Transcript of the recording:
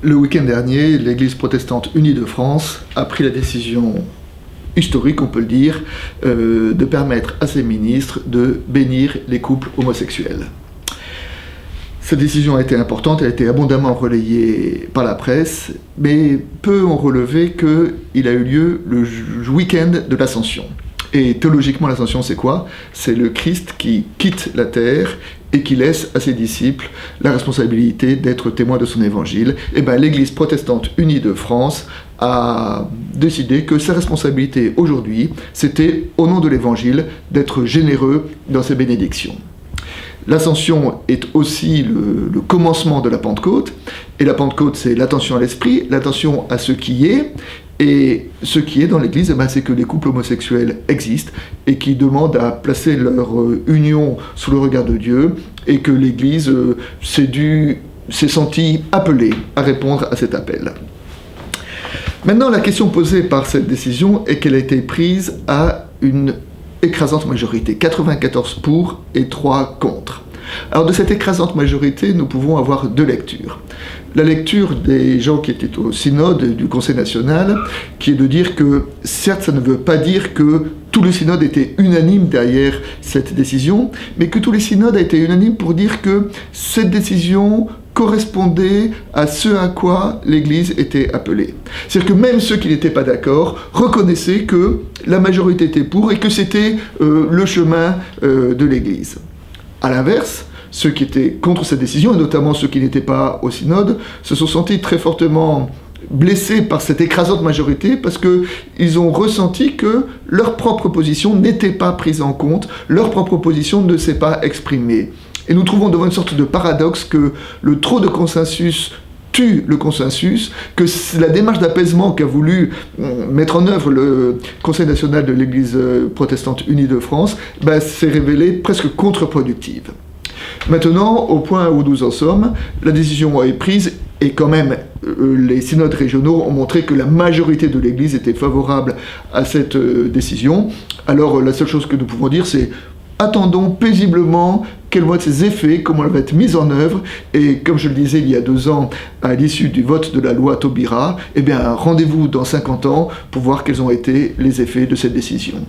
Le week-end dernier, l'Église protestante unie de France a pris la décision historique, on peut le dire, de permettre à ses ministres de bénir les couples homosexuels. Cette décision a été importante, elle a été abondamment relayée par la presse, mais peu ont relevé qu'il a eu lieu le week-end de l'Ascension. Et théologiquement, l'Ascension, c'est quoi? C'est le Christ qui quitte la terre et qui laisse à ses disciples la responsabilité d'être témoins de son évangile. Et bien, l'Église protestante unie de France a décidé que sa responsabilité aujourd'hui, c'était, au nom de l'évangile, d'être généreux dans ses bénédictions. L'Ascension est aussi le commencement de la Pentecôte, et la Pentecôte, c'est l'attention à l'esprit, l'attention à ce qui est, et ce qui est dans l'Église, c'est que les couples homosexuels existent et qui demandent à placer leur union sous le regard de Dieu, et que l'Église s'est sentie appelée à répondre à cet appel. Maintenant, la question posée par cette décision est qu'elle a été prise à une écrasante majorité, 94 pour et 3 contre. Alors de cette écrasante majorité, nous pouvons avoir deux lectures. La lecture des gens qui étaient au synode du Conseil national, qui est de dire que, certes, ça ne veut pas dire que tout le synode était unanime derrière cette décision, mais que tout le synode a été unanime pour dire que cette décision correspondait à ce à quoi l'Église était appelée. C'est-à-dire que même ceux qui n'étaient pas d'accord reconnaissaient que la majorité était pour et que c'était le chemin de l'Église. À l'inverse, ceux qui étaient contre cette décision, et notamment ceux qui n'étaient pas au synode, se sont sentis très fortement blessés par cette écrasante majorité parce qu'ils ont ressenti que leur propre position n'était pas prise en compte, leur propre position ne s'est pas exprimée. Et nous trouvons devant une sorte de paradoxe que le trop de consensus tue le consensus, que la démarche d'apaisement qu'a voulu mettre en œuvre le Conseil national de l'Église protestante unie de France s'est révélée presque contre-productive. Maintenant, au point où nous en sommes, la décision est prise et quand même les synodes régionaux ont montré que la majorité de l'Église était favorable à cette décision. Alors la seule chose que nous pouvons dire, c'est attendons paisiblement quels vont être ses effets, comment elle va être mise en œuvre, et comme je le disais il y a 2 ans, à l'issue du vote de la loi Taubira, eh bien rendez-vous dans 50 ans pour voir quels ont été les effets de cette décision.